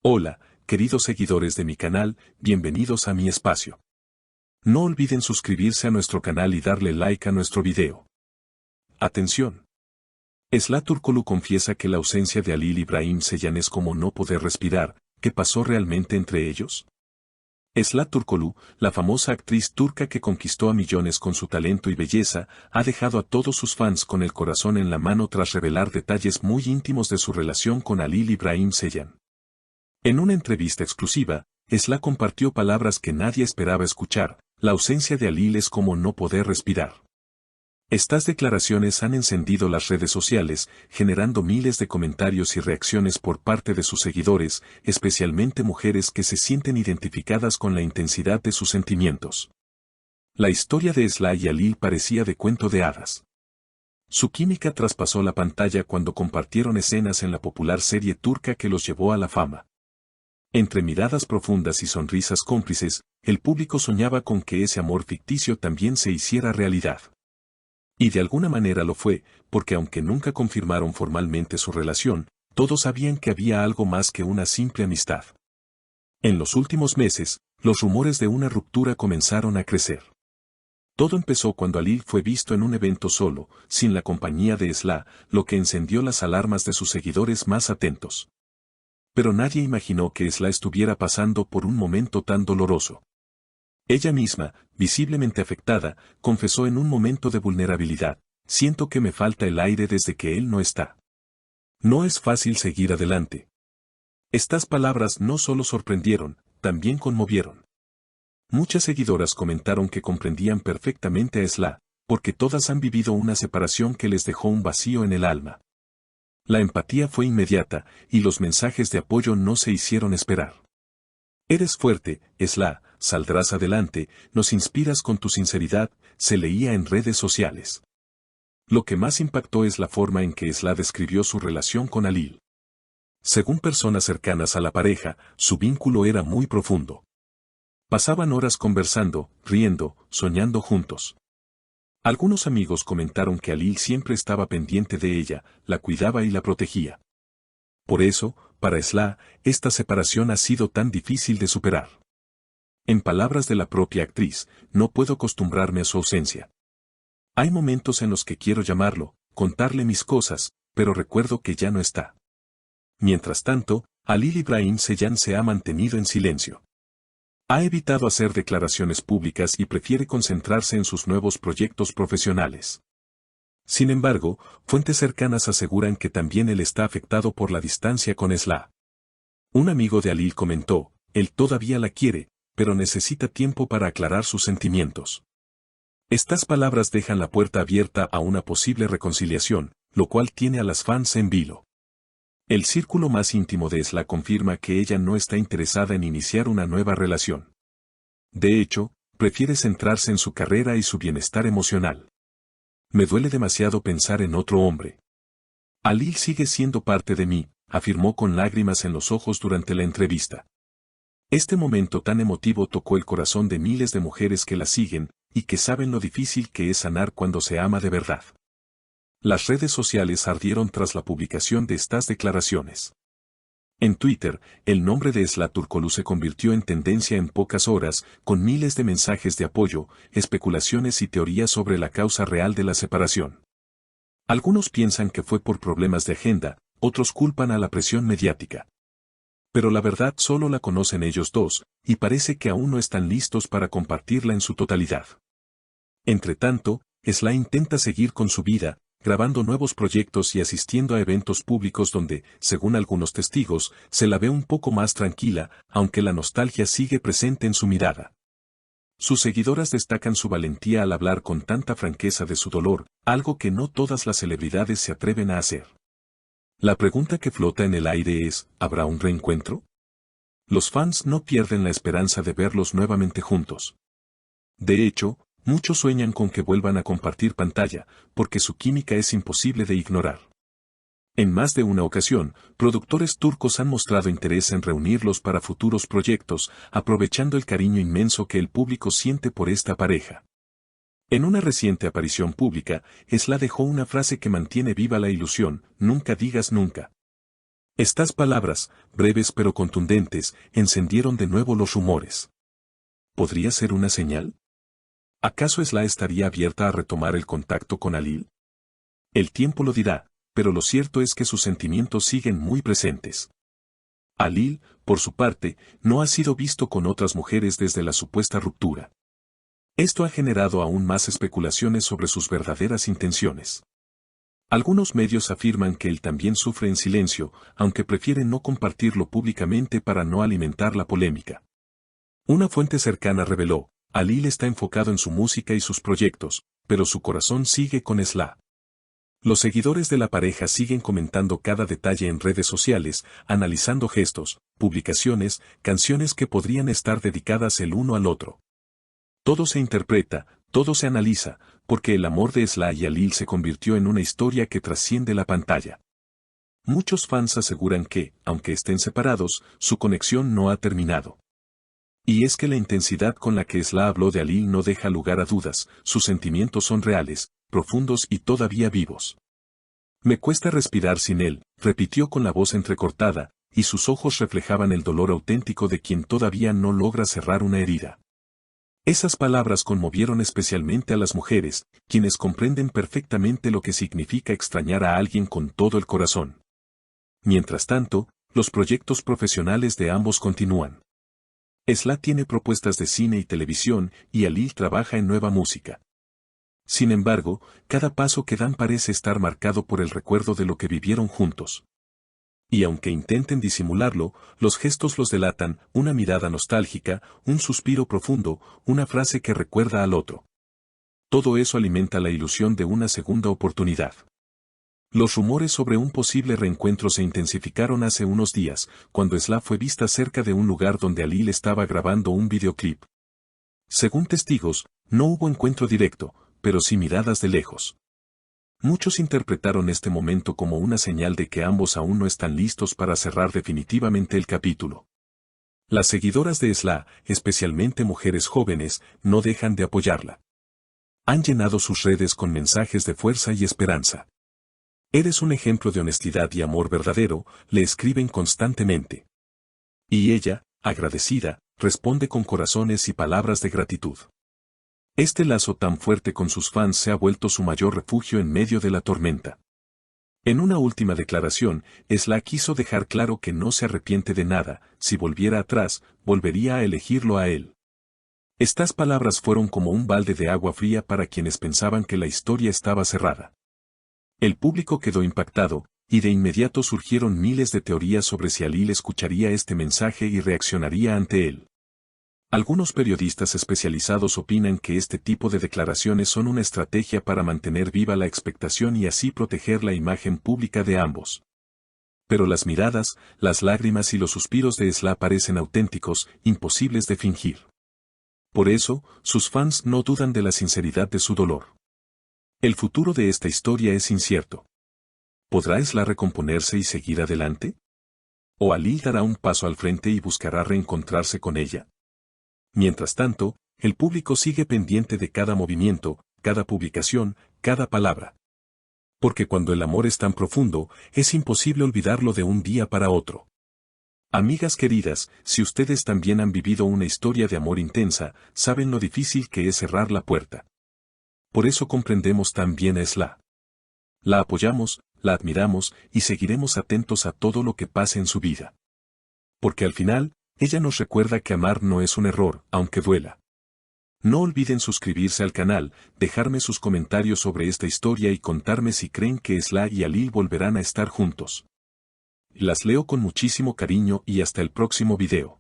Hola, queridos seguidores de mi canal, bienvenidos a mi espacio. No olviden suscribirse a nuestro canal y darle like a nuestro video. Atención. Esla Turkoglu confiesa que la ausencia de Halil İbrahim Ceylan es como no poder respirar. ¿Qué pasó realmente entre ellos? Esla Turkoglu, la famosa actriz turca que conquistó a millones con su talento y belleza, ha dejado a todos sus fans con el corazón en la mano tras revelar detalles muy íntimos de su relación con Halil İbrahim Ceylan. En una entrevista exclusiva, Esla compartió palabras que nadie esperaba escuchar: la ausencia de Halil es como no poder respirar. Estas declaraciones han encendido las redes sociales, generando miles de comentarios y reacciones por parte de sus seguidores, especialmente mujeres que se sienten identificadas con la intensidad de sus sentimientos. La historia de Esla y Halil parecía de cuento de hadas. Su química traspasó la pantalla cuando compartieron escenas en la popular serie turca que los llevó a la fama. Entre miradas profundas y sonrisas cómplices, el público soñaba con que ese amor ficticio también se hiciera realidad. Y de alguna manera lo fue, porque aunque nunca confirmaron formalmente su relación, todos sabían que había algo más que una simple amistad. En los últimos meses, los rumores de una ruptura comenzaron a crecer. Todo empezó cuando Halil fue visto en un evento solo, sin la compañía de Esla, lo que encendió las alarmas de sus seguidores más atentos. Pero nadie imaginó que Esla estuviera pasando por un momento tan doloroso. Ella misma, visiblemente afectada, confesó en un momento de vulnerabilidad: siento que me falta el aire desde que él no está. No es fácil seguir adelante. Estas palabras no solo sorprendieron, también conmovieron. Muchas seguidoras comentaron que comprendían perfectamente a Esla, porque todas han vivido una separación que les dejó un vacío en el alma. La empatía fue inmediata, y los mensajes de apoyo no se hicieron esperar. Eres fuerte, Esla, saldrás adelante, nos inspiras con tu sinceridad, se leía en redes sociales. Lo que más impactó es la forma en que Esla describió su relación con Halil. Según personas cercanas a la pareja, su vínculo era muy profundo. Pasaban horas conversando, riendo, soñando juntos. Algunos amigos comentaron que Halil siempre estaba pendiente de ella, la cuidaba y la protegía. Por eso, para Esla, esta separación ha sido tan difícil de superar. En palabras de la propia actriz, no puedo acostumbrarme a su ausencia. Hay momentos en los que quiero llamarlo, contarle mis cosas, pero recuerdo que ya no está. Mientras tanto, Halil İbrahim Ceylan se ha mantenido en silencio. Ha evitado hacer declaraciones públicas y prefiere concentrarse en sus nuevos proyectos profesionales. Sin embargo, fuentes cercanas aseguran que también él está afectado por la distancia con Esla. Un amigo de Halil comentó: él todavía la quiere, pero necesita tiempo para aclarar sus sentimientos. Estas palabras dejan la puerta abierta a una posible reconciliación, lo cual tiene a las fans en vilo. El círculo más íntimo de Esla confirma que ella no está interesada en iniciar una nueva relación. De hecho, prefiere centrarse en su carrera y su bienestar emocional. Me duele demasiado pensar en otro hombre. Halil sigue siendo parte de mí, afirmó con lágrimas en los ojos durante la entrevista. Este momento tan emotivo tocó el corazón de miles de mujeres que la siguen, y que saben lo difícil que es sanar cuando se ama de verdad. Las redes sociales ardieron tras la publicación de estas declaraciones. En Twitter, el nombre de Esla Turkoglu se convirtió en tendencia en pocas horas, con miles de mensajes de apoyo, especulaciones y teorías sobre la causa real de la separación. Algunos piensan que fue por problemas de agenda, otros culpan a la presión mediática. Pero la verdad solo la conocen ellos dos, y parece que aún no están listos para compartirla en su totalidad. Entretanto, Esla intenta seguir con su vida, grabando nuevos proyectos y asistiendo a eventos públicos donde, según algunos testigos, se la ve un poco más tranquila, aunque la nostalgia sigue presente en su mirada. Sus seguidoras destacan su valentía al hablar con tanta franqueza de su dolor, algo que no todas las celebridades se atreven a hacer. La pregunta que flota en el aire es: ¿habrá un reencuentro? Los fans no pierden la esperanza de verlos nuevamente juntos. De hecho, muchos sueñan con que vuelvan a compartir pantalla, porque su química es imposible de ignorar. En más de una ocasión, productores turcos han mostrado interés en reunirlos para futuros proyectos, aprovechando el cariño inmenso que el público siente por esta pareja. En una reciente aparición pública, Esla dejó una frase que mantiene viva la ilusión: nunca digas nunca. Estas palabras, breves pero contundentes, encendieron de nuevo los rumores. ¿Podría ser una señal? ¿Acaso Esla estaría abierta a retomar el contacto con Alil? El tiempo lo dirá, pero lo cierto es que sus sentimientos siguen muy presentes. Alil, por su parte, no ha sido visto con otras mujeres desde la supuesta ruptura. Esto ha generado aún más especulaciones sobre sus verdaderas intenciones. Algunos medios afirman que él también sufre en silencio, aunque prefiere no compartirlo públicamente para no alimentar la polémica. Una fuente cercana reveló, Alil está enfocado en su música y sus proyectos, pero su corazón sigue con Esla. Los seguidores de la pareja siguen comentando cada detalle en redes sociales, analizando gestos, publicaciones, canciones que podrían estar dedicadas el uno al otro. Todo se interpreta, todo se analiza, porque el amor de Esla y Alil se convirtió en una historia que trasciende la pantalla. Muchos fans aseguran que, aunque estén separados, su conexión no ha terminado. Y es que la intensidad con la que Esla habló de Alil no deja lugar a dudas, sus sentimientos son reales, profundos y todavía vivos. Me cuesta respirar sin él, repitió con la voz entrecortada, y sus ojos reflejaban el dolor auténtico de quien todavía no logra cerrar una herida. Esas palabras conmovieron especialmente a las mujeres, quienes comprenden perfectamente lo que significa extrañar a alguien con todo el corazón. Mientras tanto, los proyectos profesionales de ambos continúan. Esla tiene propuestas de cine y televisión y Alil trabaja en nueva música. Sin embargo, cada paso que dan parece estar marcado por el recuerdo de lo que vivieron juntos. Y aunque intenten disimularlo, los gestos los delatan, una mirada nostálgica, un suspiro profundo, una frase que recuerda al otro. Todo eso alimenta la ilusión de una segunda oportunidad. Los rumores sobre un posible reencuentro se intensificaron hace unos días, cuando Esla fue vista cerca de un lugar donde Alil estaba grabando un videoclip. Según testigos, no hubo encuentro directo, pero sí miradas de lejos. Muchos interpretaron este momento como una señal de que ambos aún no están listos para cerrar definitivamente el capítulo. Las seguidoras de Esla, especialmente mujeres jóvenes, no dejan de apoyarla. Han llenado sus redes con mensajes de fuerza y esperanza. Eres un ejemplo de honestidad y amor verdadero, le escriben constantemente. Y ella, agradecida, responde con corazones y palabras de gratitud. Este lazo tan fuerte con sus fans se ha vuelto su mayor refugio en medio de la tormenta. En una última declaración, Esla quiso dejar claro que no se arrepiente de nada, si volviera atrás, volvería a elegirlo a él. Estas palabras fueron como un balde de agua fría para quienes pensaban que la historia estaba cerrada. El público quedó impactado, y de inmediato surgieron miles de teorías sobre si Alil escucharía este mensaje y reaccionaría ante él. Algunos periodistas especializados opinan que este tipo de declaraciones son una estrategia para mantener viva la expectación y así proteger la imagen pública de ambos. Pero las miradas, las lágrimas y los suspiros de Esla parecen auténticos, imposibles de fingir. Por eso, sus fans no dudan de la sinceridad de su dolor. El futuro de esta historia es incierto. ¿Podrá Esla recomponerse y seguir adelante? ¿O Alil dará un paso al frente y buscará reencontrarse con ella? Mientras tanto, el público sigue pendiente de cada movimiento, cada publicación, cada palabra. Porque cuando el amor es tan profundo, es imposible olvidarlo de un día para otro. Amigas queridas, si ustedes también han vivido una historia de amor intensa, saben lo difícil que es cerrar la puerta. Por eso comprendemos tan bien a Esla. La apoyamos, la admiramos y seguiremos atentos a todo lo que pase en su vida. Porque al final, ella nos recuerda que amar no es un error, aunque duela. No olviden suscribirse al canal, dejarme sus comentarios sobre esta historia y contarme si creen que Esla y Alil volverán a estar juntos. Las leo con muchísimo cariño y hasta el próximo video.